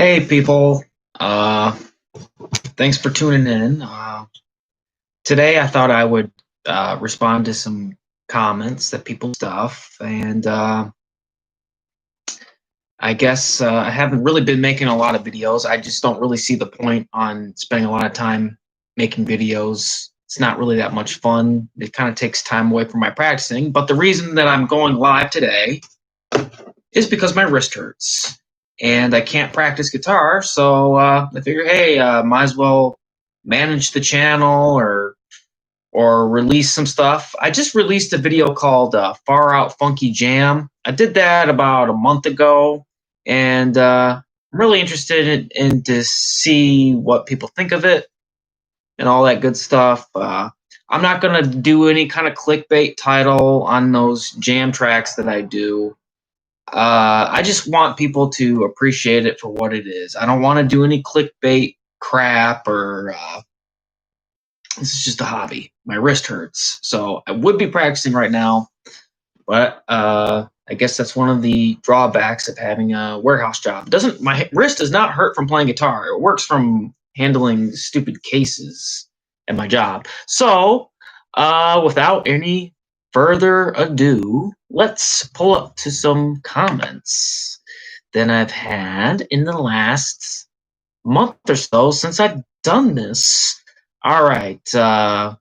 Hey people, thanks for tuning in. Today I thought I would respond to some comments that people stuff, and I guess I haven't really been making a lot of videos. I just don't really see the point on spending a lot of time making videos. It's not really that much fun. It kind of takes time away from my practicing. But the reason that I'm going live today is because my wrist hurts and I can't practice guitar. So I figure, hey, might as well manage the channel or release some stuff. I just released a video called Far Out Funky Jam. I did that about a month ago, and I'm really interested in to see what people think of it and all that good stuff. I'm not going to do any kind of clickbait title on those jam tracks that I do. I just want people to appreciate it for what it is. I don't want to do any clickbait crap or this is just a hobby. My wrist hurts, so I would be practicing right now, but I guess that's one of the drawbacks of having a warehouse job. Doesn't My wrist does not hurt from playing guitar. It works from handling stupid cases at my job. So, without any further ado, let's pull up to some comments that I've had in the last month or so since I've done this. All right, how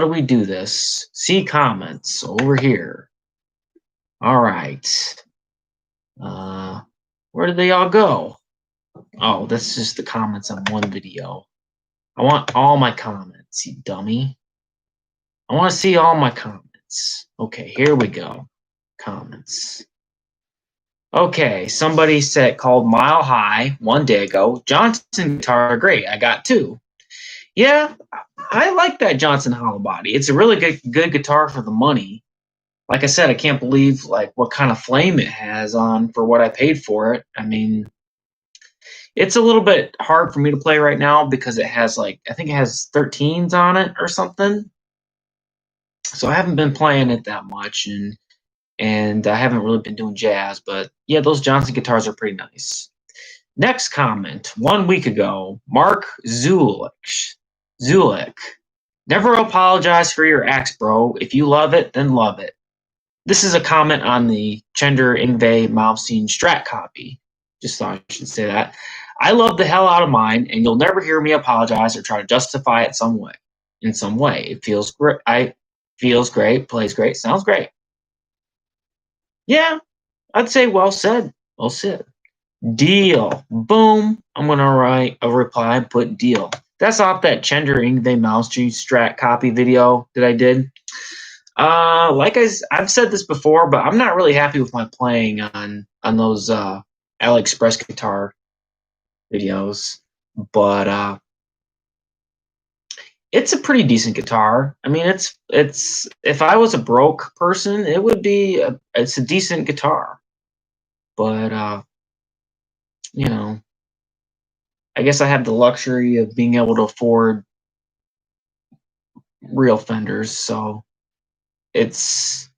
do we do this? See comments over here. All right. Where did they all go? Oh, that's just the comments on one video. I want all my comments, you dummy. I want to see all my comments. Okay, here we go. Comments. Okay, somebody called Mile High one day ago. Johnson guitar, great. I got two. Yeah, I like that Johnson hollow body. It's a really good guitar for the money. Like I said, I can't believe like what kind of flame it has on for what I paid for it. I mean, it's a little bit hard for me to play right now because it has like I think it has 13s on it or something. So I haven't been playing it that much and I haven't really been doing jazz, but yeah, those Johnson guitars are pretty nice. Next comment, 1 week ago, Mark Zulik. Never apologize for your axe, bro. If you love it, then love it. This is a comment on the Chender Yngwie Malmsteen Strat copy. Just thought I should say that. I love the hell out of mine, and you'll never hear me apologize or try to justify it some way. In some way, it feels great. Feels great, plays great, sounds great. Yeah, I'd say well said. Well said. Deal. Boom. I'm gonna write a reply and put deal. That's off that Chender Yngwie Malmsteen Strat copy video that I did. I've said this before, but I'm not really happy with my playing on those AliExpress guitar videos. But it's a pretty decent guitar. I mean, it's if I was a broke person, it would be it's a decent guitar. But you know, I guess I have the luxury of being able to afford real Fenders, so it's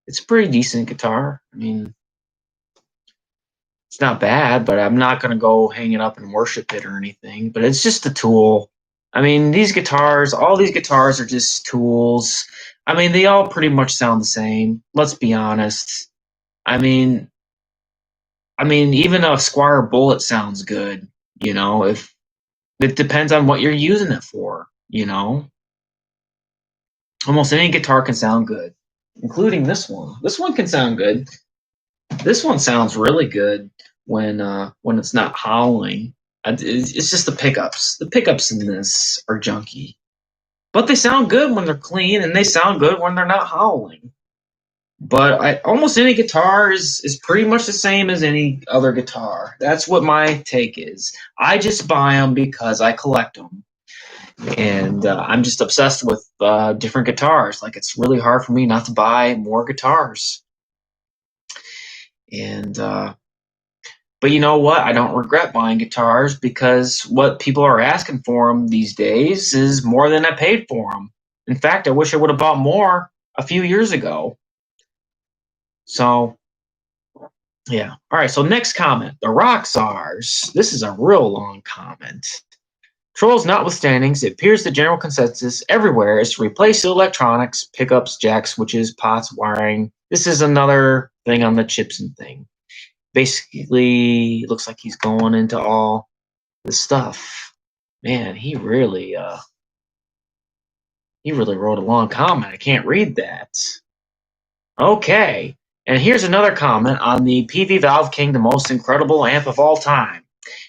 a pretty decent guitar. I mean, it's not bad, but I'm not going to go hang it up and worship it or anything. But it's just a tool. I mean, all these guitars are just tools. I mean, they all pretty much sound the same. Let's be honest. I mean, even a Squire Bullet sounds good. If it depends on what you're using it for. Almost any guitar can sound good, including this one. This one can sound good. This one sounds really good when it's not howling. It's just the pickups. The pickups in this are junky, but they sound good when they're clean, and they sound good when they're not howling. But almost any guitar is pretty much the same as any other guitar. That's what my take is. I just buy them because I collect them, and I'm just obsessed with different guitars. Like it's really hard for me not to buy more guitars. And but you know what? I don't regret buying guitars because what people are asking for them these days is more than I paid for them. In fact, I wish I would have bought more a few years ago. So Yeah. All right. So next comment, the rock stars. This is a real long comment. Trolls notwithstanding, it appears the general consensus everywhere is to replace the electronics, pickups, jacks, switches, pots, wiring. This is another thing on the Chipson thing. Basically, it looks like he's going into all the stuff. Man, he really wrote a long comment. I can't read that. Okay. And here's another comment on the PV Valve King, the most incredible amp of all time.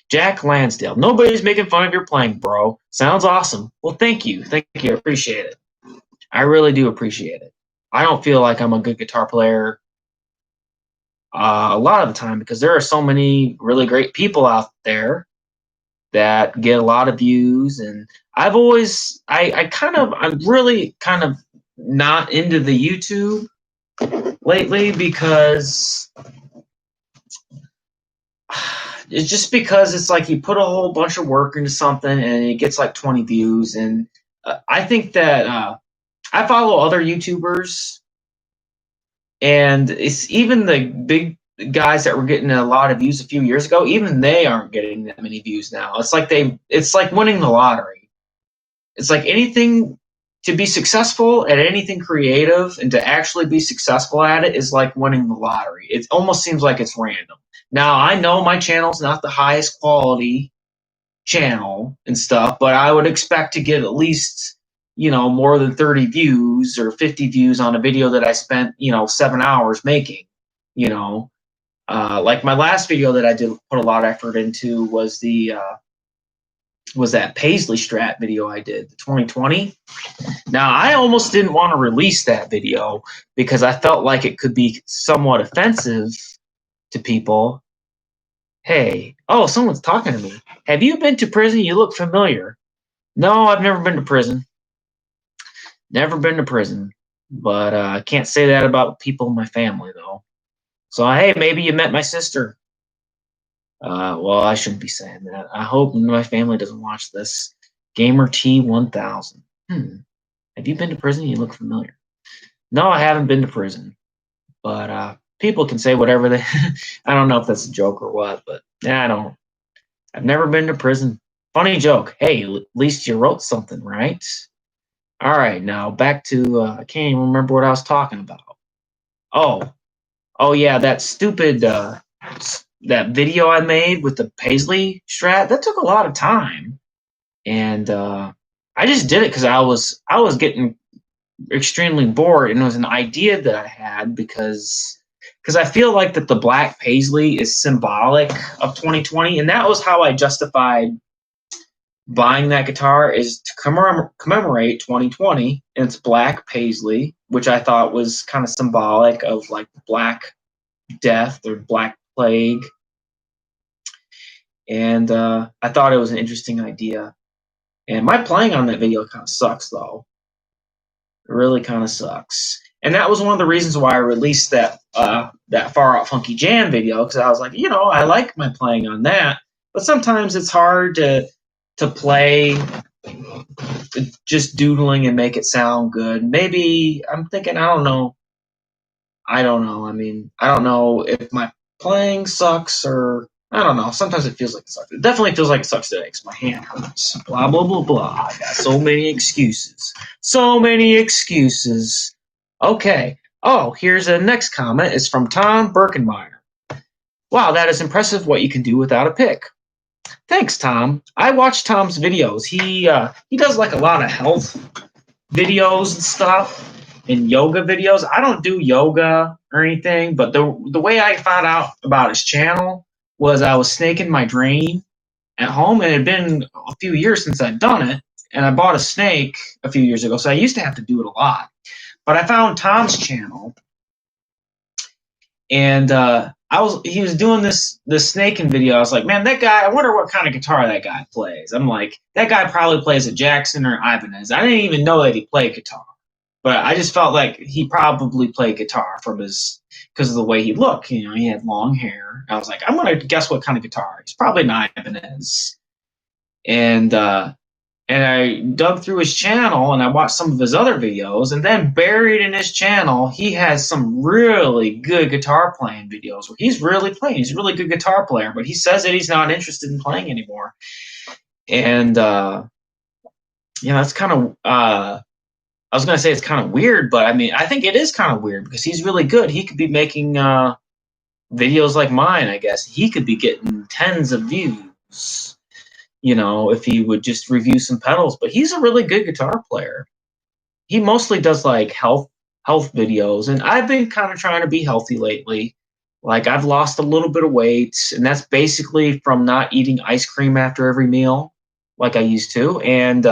Jack Lansdale. Nobody's making fun of your playing, bro. Sounds awesome. Well, thank you. Thank you. I appreciate it. I really do appreciate it. I don't feel like I'm a good guitar player a lot of the time because there are so many really great people out there that get a lot of views. And I'm really kind of not into the YouTube lately because it's just because it's like you put a whole bunch of work into something and it gets like 20 views. And I think that I follow other YouTubers, and it's even the big guys that were getting a lot of views a few years ago. Even they aren't getting that many views now. It's like winning the lottery. It's like anything to be successful at anything creative and to actually be successful at it is like winning the lottery. It almost seems like it's random. Now, I know my channel's not the highest quality channel and stuff, but I would expect to get at least, more than 30 views or 50 views on a video that I spent, 7 hours making, like my last video that I did put a lot of effort into was that Paisley Strat video I did, the 2020. Now, I almost didn't want to release that video because I felt like it could be somewhat offensive to people. Hey, oh, someone's talking to me. Have you been to prison? You look familiar. No, I've never been to prison. Never been to prison. But I can't say that about people in my family, though. So, hey, maybe you met my sister. Well, I shouldn't be saying that. I hope my family doesn't watch this. Gamer T1000. Have you been to prison? You look familiar. No, I haven't been to prison. But people can say whatever they. I don't know if that's a joke or what, but I don't. I've never been to prison. Funny joke. Hey, at least you wrote something, right? All right, now back to. I can't even remember what I was talking about. Oh yeah, that stupid that video I made with the Paisley Strat. That took a lot of time, and I just did it because I was getting extremely bored, and it was an idea that I had because I feel like that the black Paisley is symbolic of 2020, and that was how I justified buying that guitar is to commemorate 2020, and it's black Paisley, which I thought was kind of symbolic of like Black Death or Black Plague, and I thought it was an interesting idea. And my playing on that video kind of sucks, though. It really kind of sucks. And that was one of the reasons why I released that Far Out Funky Jam video, because I was like, I like my playing on that, but sometimes it's hard to play just doodling and make it sound good. Maybe I'm thinking, I don't know. I mean, I don't know if my playing sucks or I don't know. Sometimes it feels like it sucks. It definitely feels like it sucks today because my hand hurts. Blah, blah, blah, blah. I got so many excuses. So many excuses. Okay. Oh, here's a next comment. It's from Tom Birkenmeyer. Wow, that is impressive what you can do without a pick. Thanks, Tom. I watch Tom's videos. He does like a lot of health videos and stuff and yoga videos. I don't do yoga or anything, but the way I found out about his channel was I was snaking my drain at home, and it had been a few years since I'd done it, and I bought a snake a few years ago, so I used to have to do it a lot. But I found Tom's channel, and he was doing this snaking video. I was like, man, that guy, I wonder what kind of guitar that guy plays. I'm like, that guy probably plays a Jackson or Ibanez. I didn't even know that he played guitar, but I just felt like he probably played guitar because of the way he looked. He had long hair. I was like, I'm gonna guess what kind of guitar. It's probably an Ibanez. And and I dug through his channel and I watched some of his other videos, and then buried in his channel, he has some really good guitar playing videos where he's really playing. He's a really good guitar player, but he says that he's not interested in playing anymore. And that's kind of I was gonna say it's kind of weird, but I mean I think it is kind of weird because he's really good. He could be making videos like mine, I guess. He could be getting tens of views, if he would just review some pedals. But he's a really good guitar player. He mostly does like health videos, and I've been kind of trying to be healthy lately. Like I've lost a little bit of weight, and that's basically from not eating ice cream after every meal like I used to. And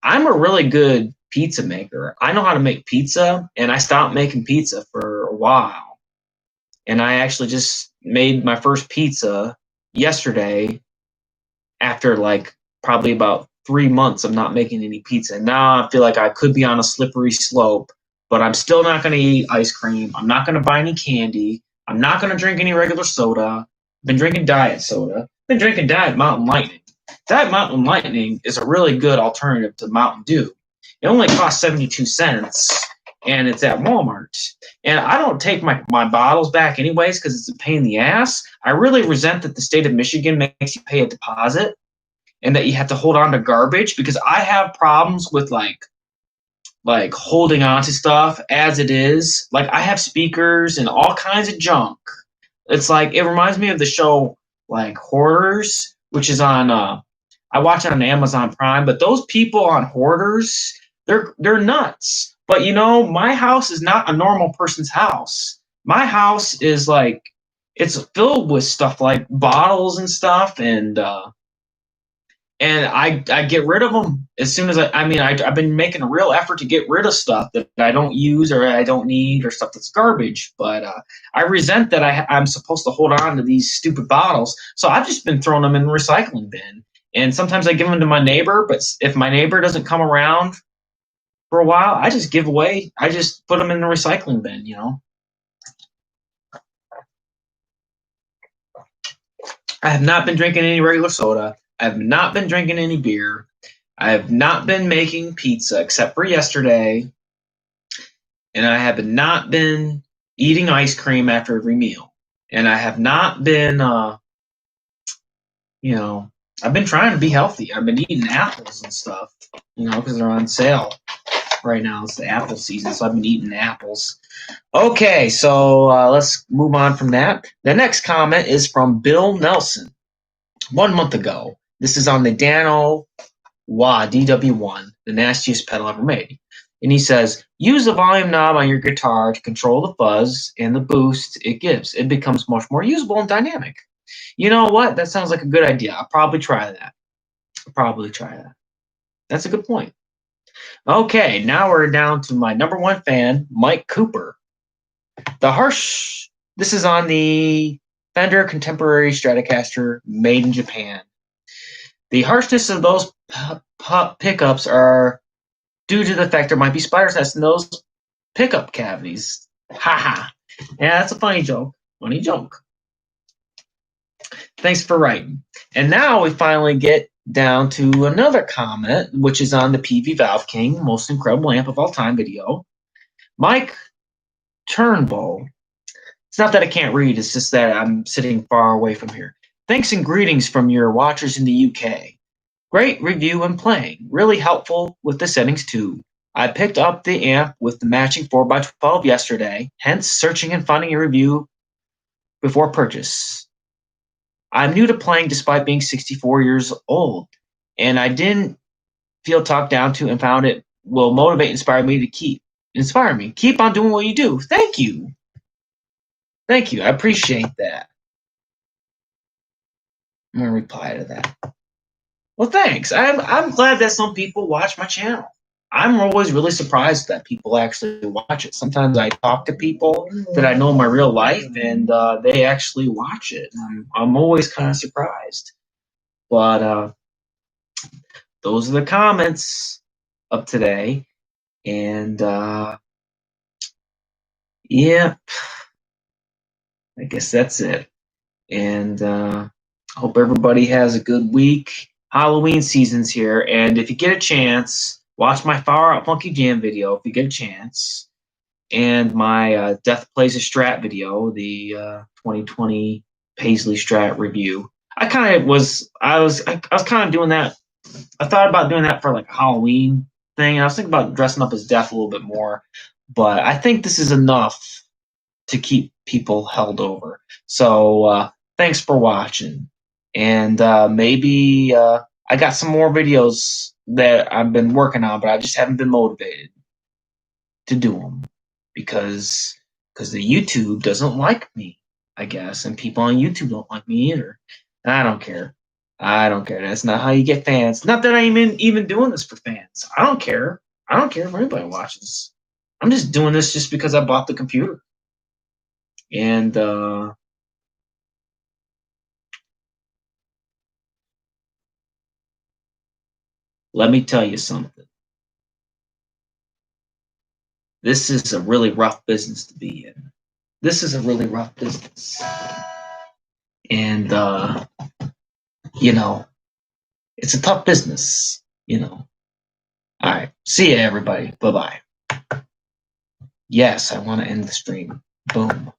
I'm a really good pizza maker. I know how to make pizza, and I stopped making pizza for a while. And I actually just made my first pizza yesterday after like probably about 3 months of not making any pizza. And now I feel like I could be on a slippery slope, but I'm still not going to eat ice cream. I'm not going to buy any candy. I'm not going to drink any regular soda. I've been drinking diet soda. I've been drinking Diet Mountain Lightning. Diet Mountain Lightning is a really good alternative to Mountain Dew. It only costs 72 cents, and it's at Walmart. And I don't take my bottles back anyways because it's a pain in the ass. I really resent that the state of Michigan makes you pay a deposit and that you have to hold on to garbage, because I have problems with like holding on to stuff as it is. Like I have speakers and all kinds of junk. It's like it reminds me of the show like Hoarders, which is on I watch it on Amazon Prime, but those people on Hoarders, they're nuts. But my house is not a normal person's house. My house is like it's filled with stuff like bottles and stuff, and I get rid of them as soon as I've been making a real effort to get rid of stuff that I don't use or I don't need or stuff that's garbage. But I resent that I'm supposed to hold on to these stupid bottles. So I've just been throwing them in the recycling bin. And sometimes I give them to my neighbor, but if my neighbor doesn't come around for a while, I just give away. I just put them in the recycling bin. I have not been drinking any regular soda. I have not been drinking any beer. I have not been making pizza except for yesterday. And I have not been eating ice cream after every meal. And I have not been, I've been trying to be healthy. I've been eating apples and stuff, because they're on sale right now. It's the apple season, so I've been eating apples. Okay, so let's move on from that. The next comment is from Bill Nelson. 1 month ago. This is on the Dano Wah DW1, the nastiest pedal ever made. And he says, use the volume knob on your guitar to control the fuzz and the boost it gives. It becomes much more usable and dynamic. You know what? That sounds like a good idea. I'll probably try that. That's a good point. Okay, now we're down to my number one fan, Mike Cooper. This is on the Fender Contemporary Stratocaster made in Japan. The harshness of those pickups are due to the fact there might be spider nests in those pickup cavities. Haha. Yeah, that's a funny joke. Funny joke. Thanks for writing. And now we finally get down to another comment, which is on the PV Valve King, most incredible amp of all time video. Mike Turnbull. It's not that I can't read, it's just that I'm sitting far away from here. Thanks and greetings from your watchers in the UK. Great review and playing. Really helpful with the settings too. I picked up the amp with the matching 4x12 yesterday, hence searching and finding a review before purchase. I'm new to playing despite being 64 years old, and I didn't feel talked down to and found it will inspire me. Keep on doing what you do. Thank you. Thank you. I appreciate that. I'm going to reply to that. Well, thanks. I'm glad that some people watch my channel. I'm always really surprised that people actually watch it. Sometimes I talk to people that I know in my real life, and they actually watch it. I'm always kind of surprised. But those are the comments of today. And, yeah, I guess that's it. And I hope everybody has a good week. Halloween season's here, and if you get a chance, watch my Far Out Funky Jam video if you get a chance, and my Death Plays a Strat video, the 2020 Paisley Strat review. I was kind of doing that. I thought about doing that for like a Halloween thing. I was thinking about dressing up as Death a little bit more, but I think this is enough to keep people held over. So thanks for watching, and maybe I got some more videos that I've been working on, but I just haven't been motivated to do them because the YouTube doesn't like me, I guess, and people on YouTube don't like me either. I don't care. I don't care. That's not how you get fans. Not that I'm even doing this for fans. I don't care. I don't care if anybody watches. I'm just doing this just because I bought the computer. And let me tell you something. This is a really rough business to be in. This is a really rough business. And, you know, it's a tough business, you know. All right. See ya, everybody. Bye bye. Yes, I want to end the stream. Boom.